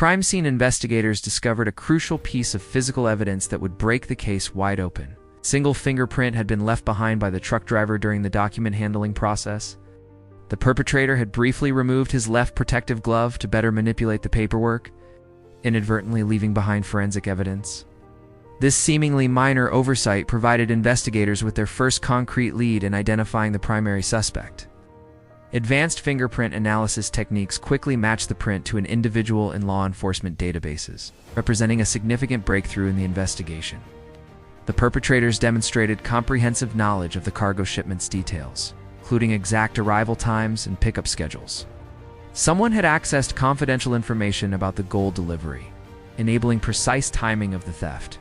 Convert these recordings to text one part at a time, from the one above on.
Crime scene investigators discovered a crucial piece of physical evidence that would break the case wide open. A single fingerprint had been left behind by the truck driver during the document handling process. The perpetrator had briefly removed his left protective glove to better manipulate the paperwork, inadvertently leaving behind forensic evidence. This seemingly minor oversight provided investigators with their first concrete lead in identifying the primary suspect. Advanced fingerprint analysis techniques quickly matched the print to an individual in law enforcement databases, representing a significant breakthrough in the investigation. The perpetrators demonstrated comprehensive knowledge of the cargo shipment's details, including exact arrival times and pickup schedules. Someone had accessed confidential information about the gold delivery, enabling precise timing of the theft.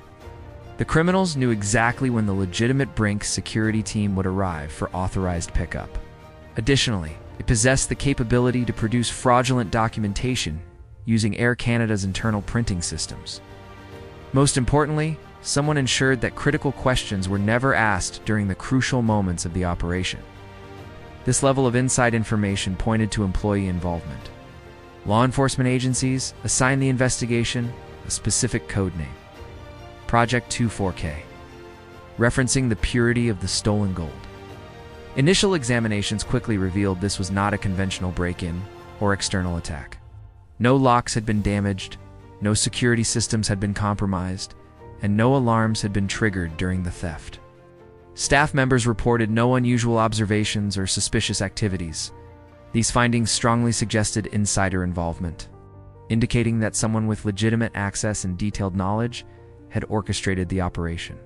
The criminals knew exactly when the legitimate Brinks security team would arrive for authorized pickup. Additionally, it possessed the capability to produce fraudulent documentation using Air Canada's internal printing systems. Most importantly, someone ensured that critical questions were never asked during the crucial moments of the operation. This level of inside information pointed to employee involvement. Law enforcement agencies assigned the investigation a specific code name, Project 24K, referencing the purity of the stolen gold. Initial examinations quickly revealed this was not a conventional break-in or external attack. No locks had been damaged, no security systems had been compromised, and no alarms had been triggered during the theft. Staff members reported no unusual observations or suspicious activities. These findings strongly suggested insider involvement, indicating that someone with legitimate access and detailed knowledge had orchestrated the operation.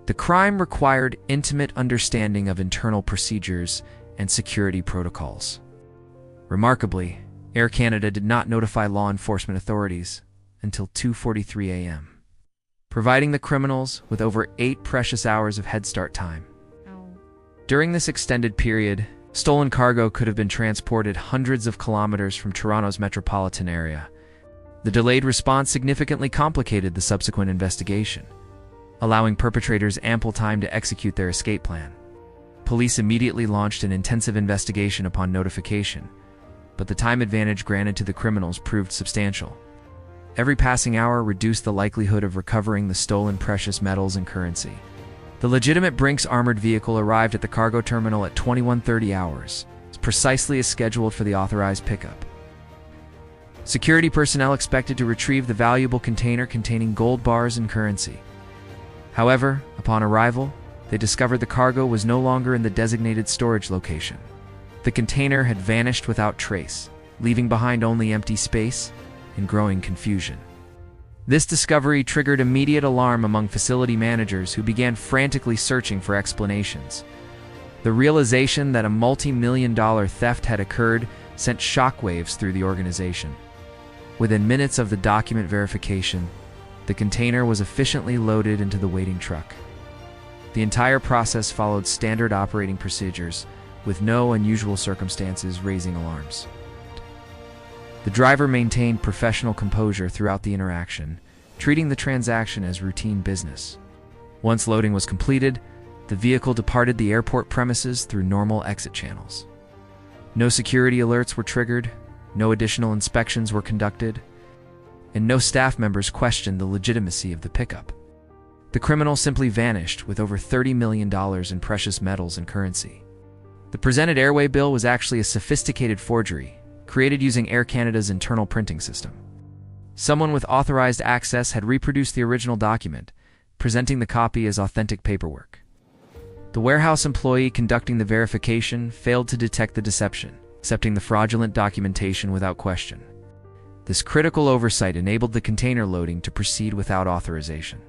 The crime required intimate understanding of internal procedures and security protocols. Remarkably, Air Canada did not notify law enforcement authorities until 2:43 a.m., providing the criminals with over 8 precious hours of head start time. During this extended period, stolen cargo could have been transported hundreds of kilometers from Toronto's metropolitan area. The delayed response significantly complicated the subsequent investigation, allowing perpetrators ample time to execute their escape plan. Police immediately launched an intensive investigation upon notification, but the time advantage granted to the criminals proved substantial. Every passing hour reduced the likelihood of recovering the stolen precious metals and currency. The legitimate Brinks armored vehicle arrived at the cargo terminal at 21:30 hours, precisely as scheduled for the authorized pickup. Security personnel expected to retrieve the valuable container containing gold bars and currency. However, upon arrival, they discovered the cargo was no longer in the designated storage location. The container had vanished without trace, leaving behind only empty space and growing confusion. This discovery triggered immediate alarm among facility managers who began frantically searching for explanations. The realization that a multi-million-dollar theft had occurred sent shockwaves through the organization. Within minutes of the document verification, the container was efficiently loaded into the waiting truck. The entire process followed standard operating procedures, with no unusual circumstances raising alarms. The driver maintained professional composure throughout the interaction, treating the transaction as routine business. Once loading was completed, the vehicle departed the airport premises through normal exit channels. No security alerts were triggered, no additional inspections were conducted, and no staff members questioned the legitimacy of the pickup. The criminal simply vanished with over $30 million in precious metals and currency. The presented airway bill was actually a sophisticated forgery, created using Air Canada's internal printing system. Someone with authorized access had reproduced the original document, presenting the copy as authentic paperwork. The warehouse employee conducting the verification failed to detect the deception, accepting the fraudulent documentation without question. This critical oversight enabled the container loading to proceed without authorization.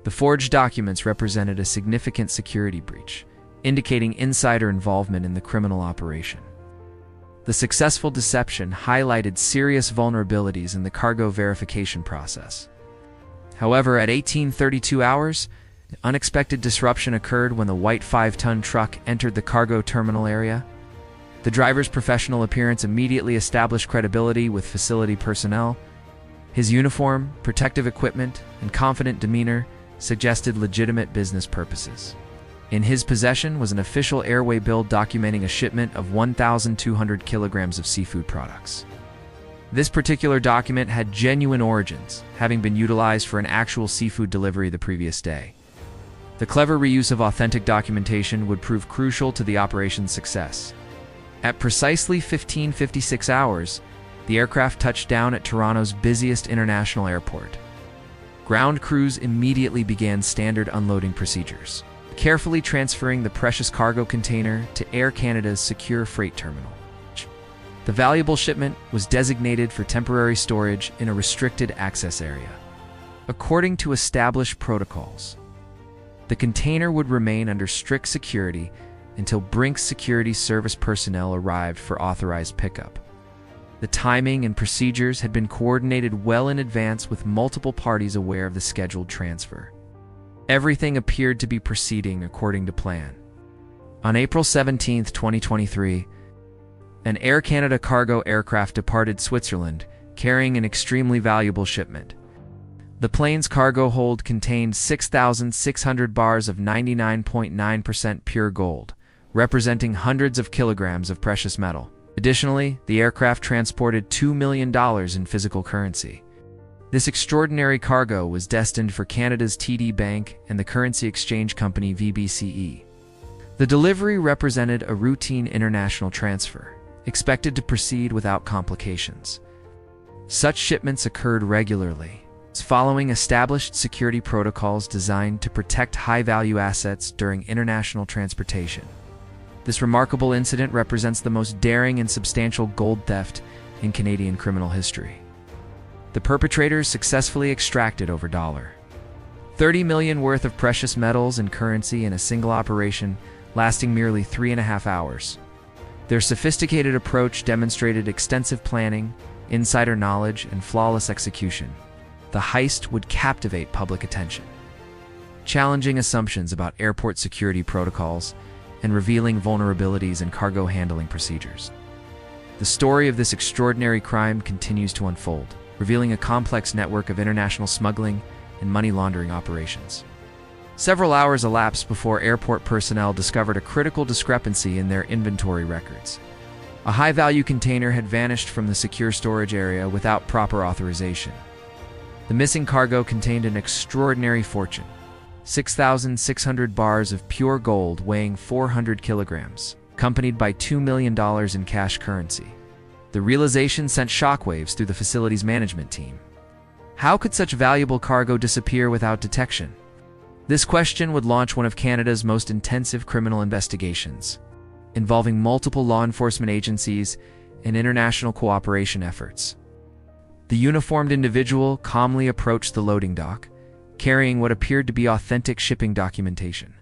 The forged documents represented a significant security breach, indicating insider involvement in the criminal operation. The successful deception highlighted serious vulnerabilities in the cargo verification process. However, at 18:32 hours, an unexpected disruption occurred when the white 5-ton truck entered the cargo terminal area. The driver's professional appearance immediately established credibility with facility personnel. His uniform, protective equipment, and confident demeanor suggested legitimate business purposes. In his possession was an official airway bill documenting a shipment of 1,200 kilograms of seafood products. This particular document had genuine origins, having been utilized for an actual seafood delivery the previous day. The clever reuse of authentic documentation would prove crucial to the operation's success. At precisely 15:56 hours, the aircraft touched down at Toronto's busiest international airport. Ground crews immediately began standard unloading procedures, carefully transferring the precious cargo container to Air Canada's secure freight terminal. The valuable shipment was designated for temporary storage in a restricted access area. According to established protocols, the container would remain under strict security until Brink's security service personnel arrived for authorized pickup. The timing and procedures had been coordinated well in advance, with multiple parties aware of the scheduled transfer. Everything appeared to be proceeding according to plan. On April 17, 2023, an Air Canada cargo aircraft departed Switzerland, carrying an extremely valuable shipment. The plane's cargo hold contained 6,600 bars of 99.9% pure gold, representing hundreds of kilograms of precious metal. Additionally, the aircraft transported $2 million in physical currency. This extraordinary cargo was destined for Canada's TD Bank and the currency exchange company VBCE. The delivery represented a routine international transfer, expected to proceed without complications. Such shipments occurred regularly, following established security protocols designed to protect high-value assets during international transportation. This remarkable incident represents the most daring and substantial gold theft in Canadian criminal history. The perpetrators successfully extracted over $30 million worth of precious metals and currency in a single operation, lasting merely 3.5 hours. Their sophisticated approach demonstrated extensive planning, insider knowledge, and flawless execution. The heist would captivate public attention, challenging assumptions about airport security protocols and revealing vulnerabilities in cargo handling procedures. The story of this extraordinary crime continues to unfold, revealing a complex network of international smuggling and money laundering operations. Several hours elapsed before airport personnel discovered a critical discrepancy in their inventory records. A high-value container had vanished from the secure storage area without proper authorization. The missing cargo contained an extraordinary fortune: 6,600 bars of pure gold weighing 400 kilograms, accompanied by $2 million in cash currency. The realization sent shockwaves through the facility's management team. How could such valuable cargo disappear without detection? This question would launch one of Canada's most intensive criminal investigations, involving multiple law enforcement agencies and international cooperation efforts. The uniformed individual calmly approached the loading dock, carrying what appeared to be authentic shipping documentation.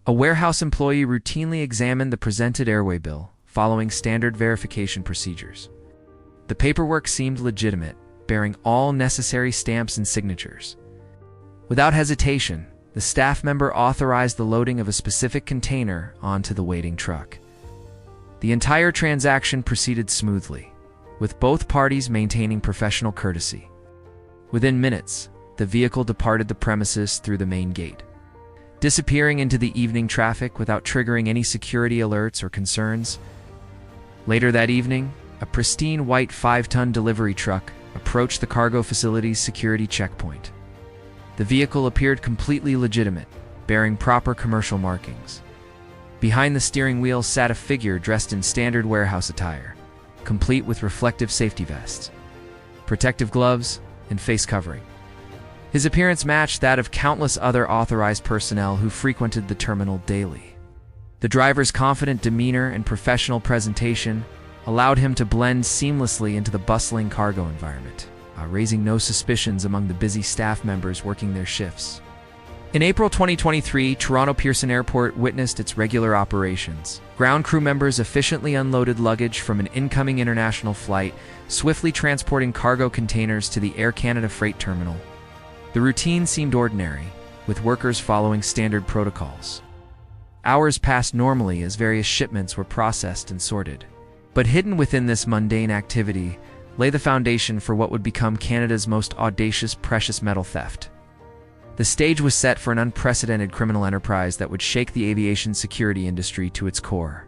A warehouse employee routinely examined the presented airway bill, following standard verification procedures. The paperwork seemed legitimate, bearing all necessary stamps and signatures. Without hesitation, the staff member authorized the loading of a specific container onto the waiting truck. The entire transaction proceeded smoothly, with both parties maintaining professional courtesy. Within minutes, the vehicle departed the premises through the main gate, disappearing into the evening traffic without triggering any security alerts or concerns. Later that evening, a pristine white 5-ton delivery truck approached the cargo facility's security checkpoint. The vehicle appeared completely legitimate, bearing proper commercial markings. Behind the steering wheel sat a figure dressed in standard warehouse attire, complete with reflective safety vests, protective gloves, and face covering. His appearance matched that of countless other authorized personnel who frequented the terminal daily. The driver's confident demeanor and professional presentation allowed him to blend seamlessly into the bustling cargo environment, raising no suspicions among the busy staff members working their shifts. In April 2023, Toronto Pearson Airport witnessed its regular operations. Ground crew members efficiently unloaded luggage from an incoming international flight, swiftly transporting cargo containers to the Air Canada freight terminal. The routine seemed ordinary, with workers following standard protocols. Hours passed normally as various shipments were processed and sorted. But hidden within this mundane activity lay the foundation for what would become Canada's most audacious precious metal theft. The stage was set for an unprecedented criminal enterprise that would shake the aviation security industry to its core.